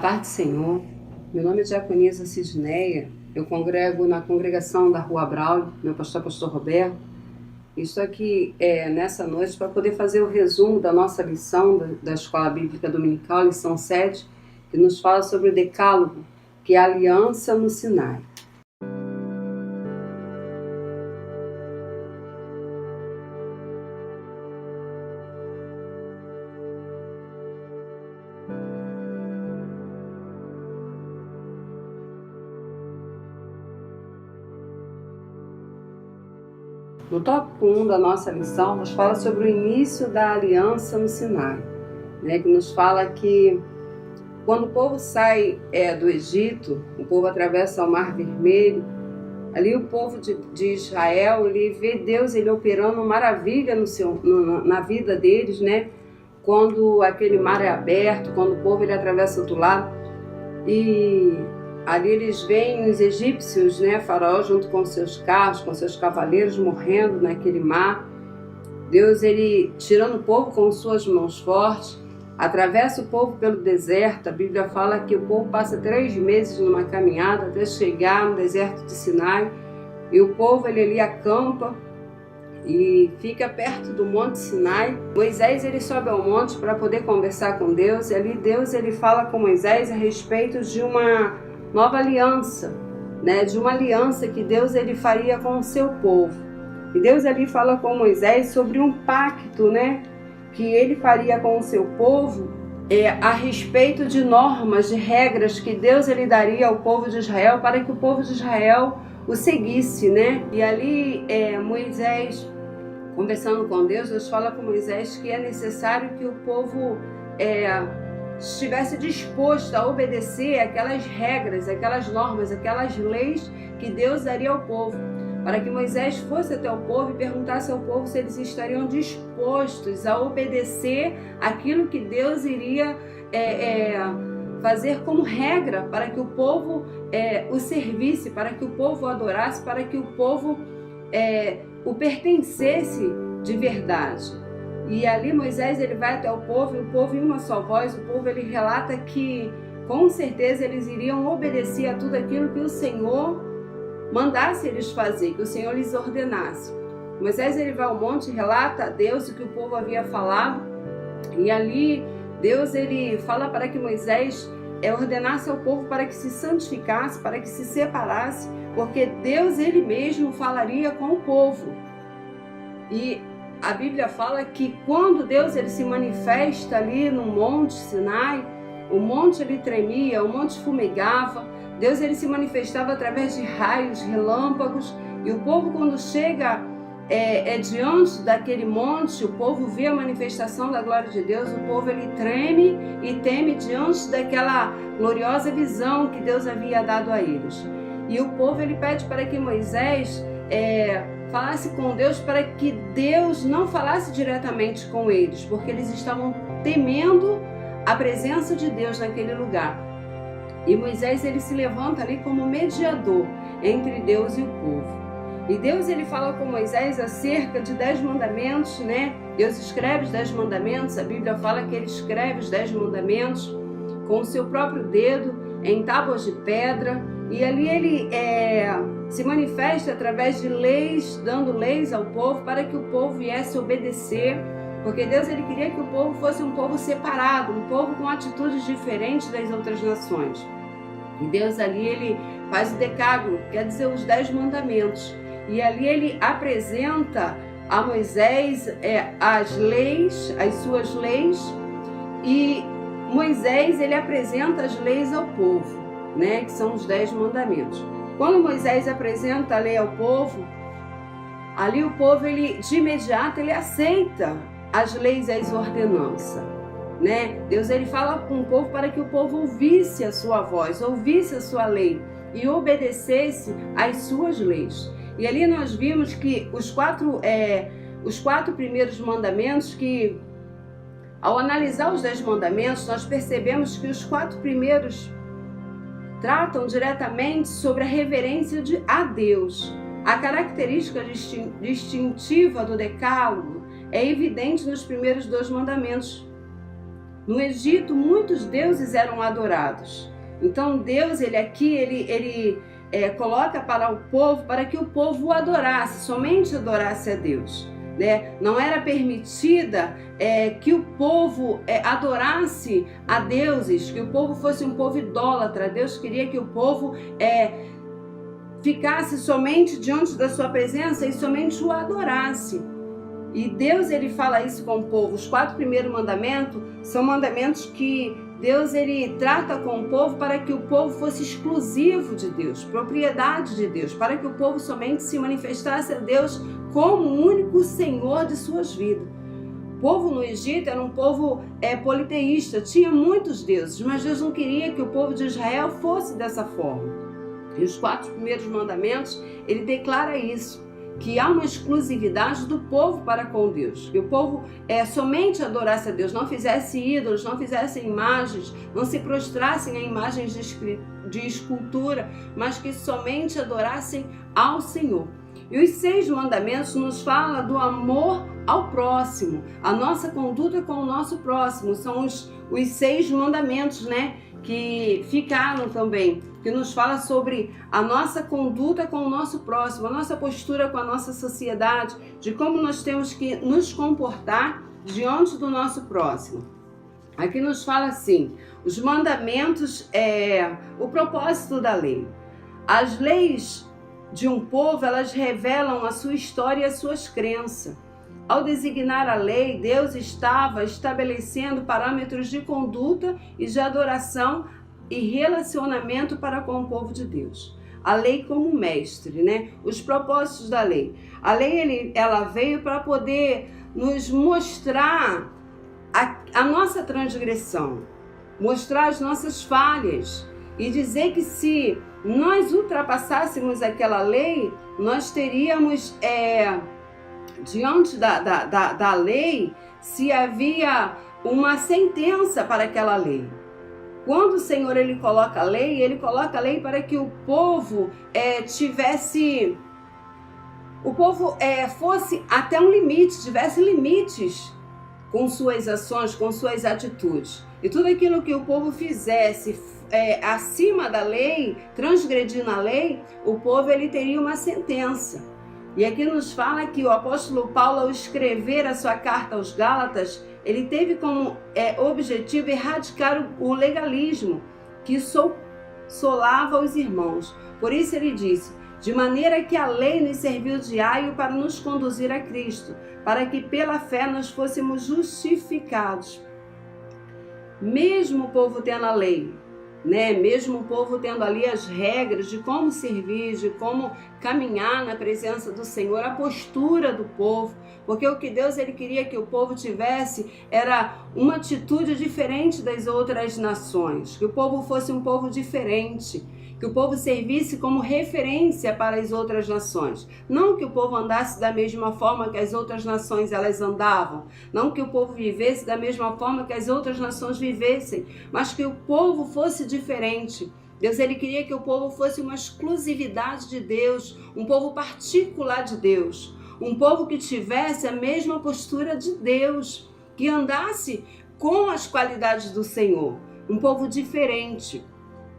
Boa tarde, Senhor. Meu nome é Diaconisa Sidneia. Eu congrego na congregação da Rua Braulio, meu pastor Roberto. Estou aqui nessa noite para poder fazer o resumo da nossa lição da Escola Bíblica Dominical, lição 7, que nos fala sobre o Decálogo, que é a aliança no Sinai. No tópico 1 da nossa lição, nos fala sobre o início da aliança no Sinai, que nos fala que quando o povo sai do Egito, o povo atravessa o Mar Vermelho, ali o povo de Israel, ele vê Deus operando maravilha na vida deles, quando aquele mar é aberto, quando o povo atravessa o outro lado, e ali eles veem os egípcios, Faraó junto com seus carros, com seus cavaleiros morrendo naquele mar. Deus, tirando o povo com suas mãos fortes, atravessa o povo pelo deserto. A Bíblia fala que o povo passa 3 meses numa caminhada até chegar no deserto de Sinai. E o povo ali acampa e fica perto do Monte Sinai. Moisés sobe ao monte para poder conversar com Deus. E ali Deus fala com Moisés a respeito de uma nova aliança, de uma aliança que Deus faria com o seu povo. E Deus fala com Moisés sobre um pacto, que ele faria com o seu povo, a respeito de normas, de regras que Deus daria ao povo de Israel para que o povo de Israel o seguisse, E ali Moisés, conversando com Deus fala com Moisés que é necessário que o povo estivesse disposto a obedecer aquelas regras, aquelas normas, aquelas leis que Deus daria ao povo, para que Moisés fosse até o povo e perguntasse ao povo se eles estariam dispostos a obedecer aquilo que Deus iria fazer como regra para que o povo o servisse, para que o povo o adorasse, para que o povo o pertencesse de verdade. E ali Moisés vai até o povo, e o povo em uma só voz, o povo relata que com certeza eles iriam obedecer a tudo aquilo que o Senhor mandasse eles fazer, que o Senhor lhes ordenasse. Moisés vai ao monte e relata a Deus o que o povo havia falado, e ali Deus fala para que Moisés ordenasse ao povo para que se santificasse, para que se separasse, porque Deus mesmo falaria com o povo. E a Bíblia fala que quando Deus se manifesta ali no Monte Sinai, o monte tremia, o monte fumegava, Deus se manifestava através de raios, relâmpagos, e o povo quando chega diante daquele monte, o povo vê a manifestação da glória de Deus, o povo treme e teme diante daquela gloriosa visão que Deus havia dado a eles. E o povo pede para que Moisés falasse com Deus, para que Deus não falasse diretamente com eles, porque eles estavam temendo a presença de Deus naquele lugar. E Moisés se levanta ali como mediador entre Deus e o povo. E Deus fala com Moisés acerca de 10 mandamentos, Deus escreve os 10 mandamentos. A Bíblia fala que ele escreve os 10 mandamentos com o seu próprio dedo em tábuas de pedra. E ali ele se manifesta através de leis, dando leis ao povo para que o povo viesse obedecer, porque Deus queria que o povo fosse um povo separado, um povo com atitudes diferentes das outras nações. E Deus faz o decálogo, quer dizer, os 10 mandamentos. E ali ele apresenta a Moisés as leis, as suas leis, e Moisés apresenta as leis ao povo, que são os 10 mandamentos. Quando Moisés apresenta a lei ao povo, ali o povo de imediato aceita as leis e as ordenanças, Deus fala com o povo para que o povo ouvisse a sua voz, ouvisse a sua lei e obedecesse às suas leis. E ali nós vimos que os quatro primeiros mandamentos, que ao analisar os 10 mandamentos, nós percebemos que os 4 primeiros tratam diretamente sobre a reverência a Deus. A característica distintiva do Decálogo é evidente nos primeiros 2 mandamentos. No Egito, muitos deuses eram adorados. Então Deus, ele coloca para o povo, para que o povo o adorasse, somente adorasse a Deus. Né? Não era permitida que o povo adorasse a deuses, que o povo fosse um povo idólatra. Deus queria que o povo ficasse somente diante da sua presença e somente o adorasse. E Deus, ele fala isso com o povo. Os 4 primeiros mandamentos são mandamentos que Deus, ele trata com o povo para que o povo fosse exclusivo de Deus, propriedade de Deus, para que o povo somente se manifestasse a Deus como o único Senhor de suas vidas. O povo no Egito era um povo politeísta, tinha muitos deuses, mas Deus não queria que o povo de Israel fosse dessa forma. E os 4 primeiros mandamentos, ele declara isso, que há uma exclusividade do povo para com Deus, que o povo somente adorasse a Deus, não fizesse ídolos, não fizesse imagens, não se prostrassem a imagens de escultura, mas que somente adorassem ao Senhor. E os 6 mandamentos nos falam do amor ao próximo, a nossa conduta com o nosso próximo, são os 6 mandamentos, né, que ficaram também, que nos fala sobre a nossa conduta com o nosso próximo, a nossa postura com a nossa sociedade, de como nós temos que nos comportar diante do nosso próximo. Aqui nos fala assim, os mandamentos, o propósito da lei. As leis de um povo, elas revelam a sua história e as suas crenças. Ao designar a lei, Deus estava estabelecendo parâmetros de conduta e de adoração e relacionamento para com o povo de Deus. A lei como mestre, né? Os propósitos da lei. A lei, ela veio para poder nos mostrar a nossa transgressão, mostrar as nossas falhas e dizer que se nós ultrapassássemos aquela lei, nós teríamos, diante da lei, se havia uma sentença para aquela lei. Quando o Senhor, ele coloca a lei para que o povo fosse até um limite, tivesse limites com suas ações, com suas atitudes. E tudo aquilo que o povo fizesse acima da lei, transgredindo a lei, o povo, ele teria uma sentença. E aqui nos fala que o apóstolo Paulo, ao escrever a sua carta aos Gálatas, ele teve como objetivo erradicar o legalismo que solava os irmãos. Por isso ele disse, de maneira que a lei nos serviu de aio para nos conduzir a Cristo, para que pela fé nós fôssemos justificados. Mesmo o povo tendo a lei, né? Mesmo o povo tendo ali as regras de como servir, de como caminhar na presença do Senhor, a postura do povo, porque o que Deus, ele queria que o povo tivesse era uma atitude diferente das outras nações, que o povo fosse um povo diferente, que o povo servisse como referência para as outras nações. Não que o povo andasse da mesma forma que as outras nações elas andavam, não que o povo vivesse da mesma forma que as outras nações vivessem, mas que o povo fosse diferente. Deus, ele queria que o povo fosse uma exclusividade de Deus, um povo particular de Deus, um povo que tivesse a mesma postura de Deus, que andasse com as qualidades do Senhor, um povo diferente.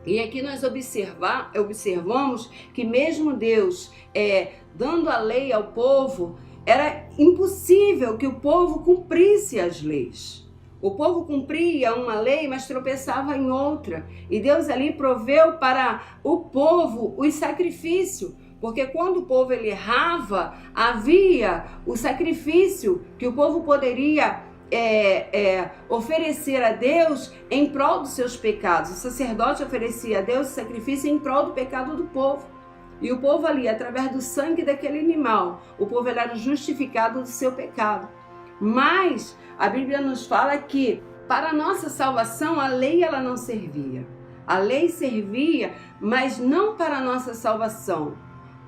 E aqui nós observamos que mesmo Deus dando a lei ao povo, era impossível que o povo cumprisse as leis. O povo cumpria uma lei, mas tropeçava em outra. E Deus ali proveu para o povo os sacrifícios. Porque quando o povo ele errava, havia o sacrifício que o povo poderia oferecer a Deus em prol dos seus pecados. O sacerdote oferecia a Deus o sacrifício em prol do pecado do povo. E o povo ali, através do sangue daquele animal, o povo era justificado do seu pecado. Mas a Bíblia nos fala que para a nossa salvação a lei ela não servia. A lei servia, mas não para a nossa salvação.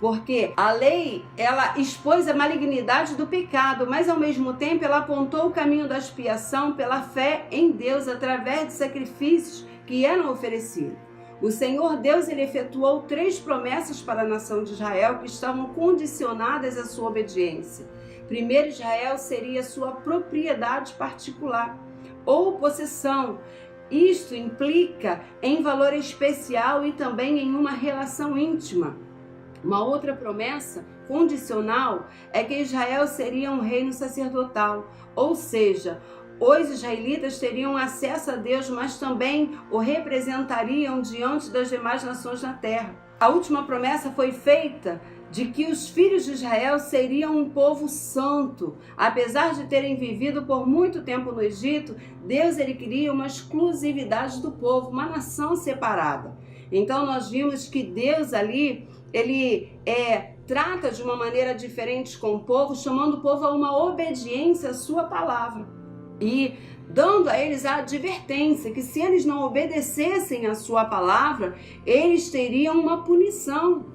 Porque a lei, ela expôs a malignidade do pecado, mas ao mesmo tempo ela apontou o caminho da expiação pela fé em Deus, através de sacrifícios que eram oferecidos. O Senhor Deus, ele efetuou 3 promessas para a nação de Israel que estavam condicionadas à sua obediência. Primeiro, Israel seria sua propriedade particular. ou possessão. Isto implica em valor especial e também em uma relação íntima. Uma outra promessa condicional é que Israel seria um reino sacerdotal, ou seja, os israelitas teriam acesso a Deus, mas também o representariam diante das demais nações na terra. A última promessa foi feita de que os filhos de Israel seriam um povo santo. Apesar de terem vivido por muito tempo no Egito, Deus ele queria uma exclusividade do povo, uma nação separada. Então nós vimos que Deus ali, ele trata de uma maneira diferente com o povo, chamando o povo a uma obediência à sua palavra. E dando a eles a advertência que se eles não obedecessem à sua palavra, eles teriam uma punição.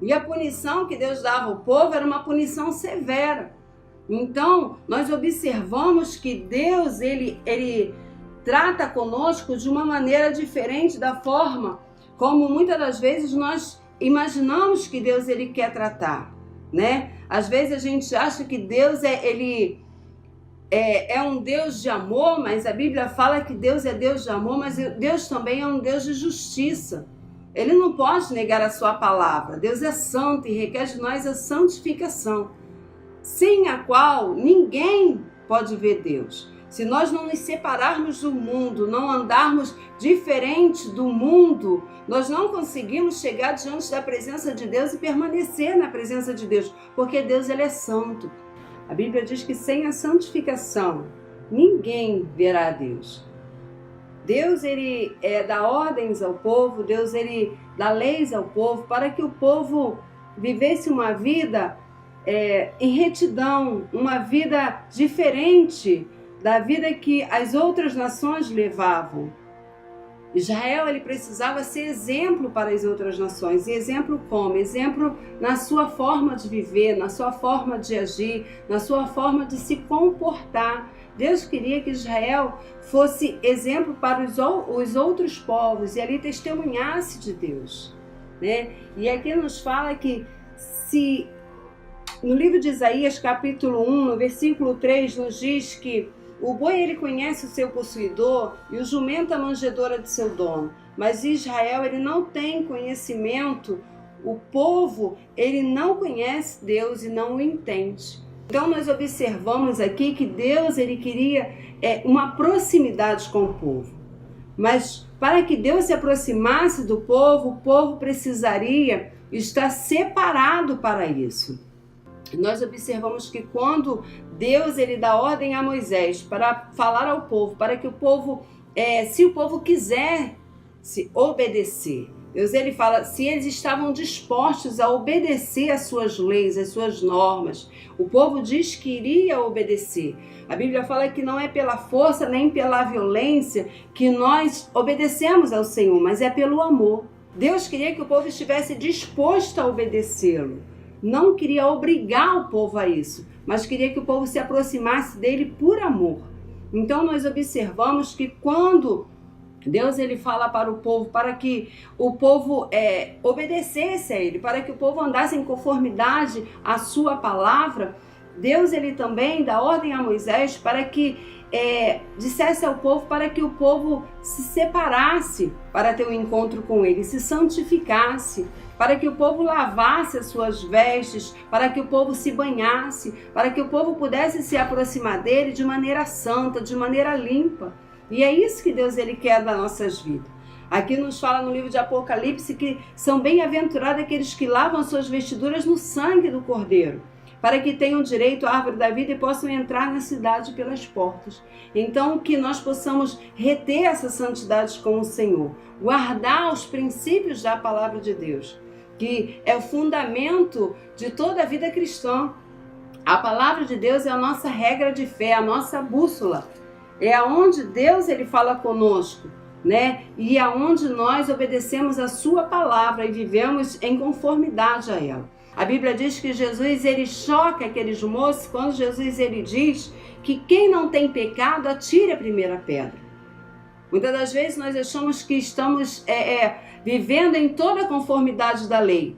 E a punição que Deus dava ao povo era uma punição severa. Então, nós observamos que Deus, ele trata conosco de uma maneira diferente da forma como muitas das vezes nós imaginamos que Deus ele quer tratar, né? Às vezes a gente acha que Deus é um Deus de amor, mas a Bíblia fala que Deus é Deus de amor, mas Deus também é um Deus de justiça. Ele não pode negar a sua palavra. Deus é santo e requer de nós a santificação, sem a qual ninguém pode ver Deus. Se nós não nos separarmos do mundo, não andarmos diferente do mundo, nós não conseguimos chegar diante da presença de Deus e permanecer na presença de Deus, porque Deus ele é santo. A Bíblia diz que sem a santificação, ninguém verá a Deus. Deus ele dá ordens ao povo, Deus ele dá leis ao povo para que o povo vivesse uma vida em retidão, uma vida diferente da vida que as outras nações levavam. Israel ele precisava ser exemplo para as outras nações. E exemplo como? Exemplo na sua forma de viver, na sua forma de agir, na sua forma de se comportar. Deus queria que Israel fosse exemplo para os outros povos e ali testemunhasse de Deus, né? E aqui nos fala que no livro de Isaías, capítulo 1, no versículo 3, nos diz que o boi ele conhece o seu possuidor e o jumento a manjedoura de seu dono, mas Israel ele não tem conhecimento, o povo ele não conhece Deus e não o entende. Então nós observamos aqui que Deus ele queria uma proximidade com o povo, mas para que Deus se aproximasse do povo, o povo precisaria estar separado para isso. Nós observamos que quando Deus ele dá ordem a Moisés para falar ao povo, para que o povo, se o povo quiser se obedecer, Deus ele fala se eles estavam dispostos a obedecer às suas leis, às suas normas. O povo diz que iria obedecer. A Bíblia fala que não é pela força nem pela violência que nós obedecemos ao Senhor, mas é pelo amor. Deus queria que o povo estivesse disposto a obedecê-lo. Não queria obrigar o povo a isso, mas queria que o povo se aproximasse dele por amor. Então nós observamos que quando Deus ele fala para o povo, para que o povo obedecesse a ele, para que o povo andasse em conformidade à sua palavra, Deus ele também dá ordem a Moisés para que dissesse ao povo para que o povo se separasse para ter um encontro com ele, se santificasse, para que o povo lavasse as suas vestes, para que o povo se banhasse, para que o povo pudesse se aproximar dele de maneira santa, de maneira limpa. E é isso que Deus ele quer das nossas vidas. Aqui nos fala no livro de Apocalipse que são bem-aventurados aqueles que lavam as suas vestiduras no sangue do Cordeiro, para que tenham direito à árvore da vida e possam entrar na cidade pelas portas. Então, que nós possamos reter essa santidade com o Senhor, guardar os princípios da palavra de Deus, que é o fundamento de toda a vida cristã. A palavra de Deus é a nossa regra de fé, a nossa bússola. É aonde Deus ele fala conosco, né? E aonde nós obedecemos a sua palavra e vivemos em conformidade a ela. A Bíblia diz que Jesus ele choca aqueles moços quando Jesus ele diz que quem não tem pecado atire a primeira pedra. Muitas das vezes nós achamos que estamos vivendo em toda a conformidade da lei.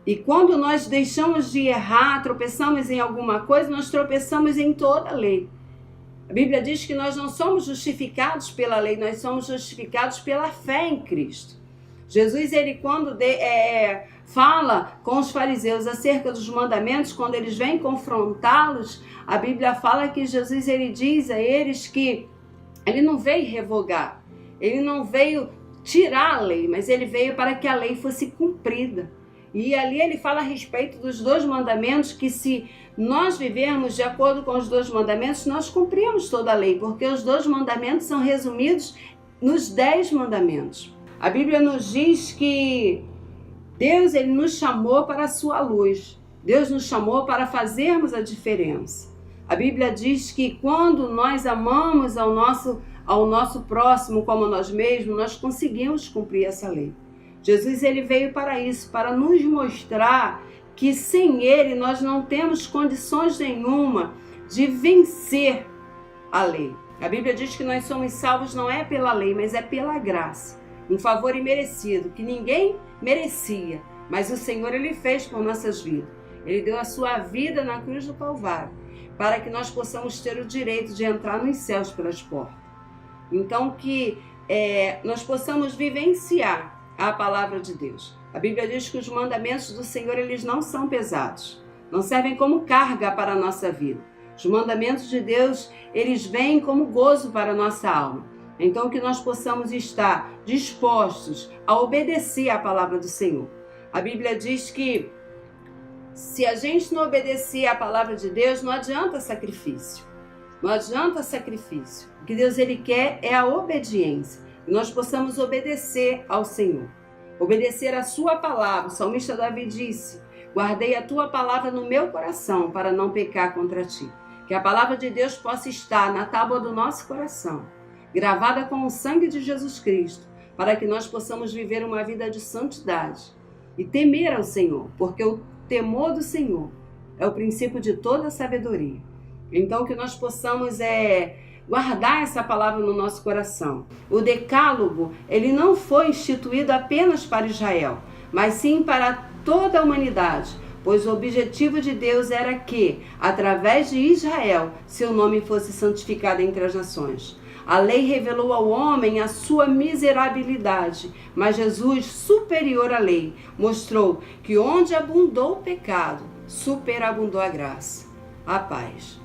E quando nós deixamos de errar, tropeçamos em alguma coisa, nós tropeçamos em toda a lei. A Bíblia diz que nós não somos justificados pela lei, nós somos justificados pela fé em Cristo. Jesus, ele quando fala com os fariseus acerca dos mandamentos, quando eles vêm confrontá-los, a Bíblia fala que Jesus, ele diz a eles que ele não veio revogar, ele não veio tirar a lei, mas ele veio para que a lei fosse cumprida. E ali ele fala a respeito dos 2 mandamentos, que se nós vivermos de acordo com os 2 mandamentos, nós cumprimos toda a lei, porque os 2 mandamentos são resumidos nos 10 mandamentos. A Bíblia nos diz que Deus, ele nos chamou para a sua luz. Deus nos chamou para fazermos a diferença. A Bíblia diz que quando nós amamos ao nosso próximo como a nós mesmos, nós conseguimos cumprir essa lei. Jesus, ele veio para isso, para nos mostrar que sem ele nós não temos condições nenhuma de vencer a lei. A Bíblia diz que nós somos salvos não é pela lei, mas é pela graça. Um favor imerecido, que ninguém merecia, mas o Senhor, ele fez por nossas vidas. Ele deu a sua vida na cruz do Calvário, para que nós possamos ter o direito de entrar nos céus pelas portas. Então, que nós possamos vivenciar a palavra de Deus. A Bíblia diz que os mandamentos do Senhor, eles não são pesados, não servem como carga para a nossa vida. Os mandamentos de Deus, eles vêm como gozo para a nossa alma. Então, que nós possamos estar dispostos a obedecer à palavra do Senhor. A Bíblia diz que se a gente não obedecer à palavra de Deus, não adianta sacrifício. Não adianta sacrifício. O que Deus, ele quer é a obediência. Que nós possamos obedecer ao Senhor. Obedecer a sua palavra. O salmista Davi disse: guardei a tua palavra no meu coração para não pecar contra ti. Que a palavra de Deus possa estar na tábua do nosso coração, gravada com o sangue de Jesus Cristo, para que nós possamos viver uma vida de santidade e temer ao Senhor, porque o temor do Senhor é o princípio de toda a sabedoria. Então, que nós possamos guardar essa palavra no nosso coração. O decálogo, ele não foi instituído apenas para Israel, mas sim para toda a humanidade, pois o objetivo de Deus era que, através de Israel, seu nome fosse santificado entre as nações. A lei revelou ao homem a sua miserabilidade, mas Jesus, superior à lei, mostrou que onde abundou o pecado, superabundou a graça. A paz.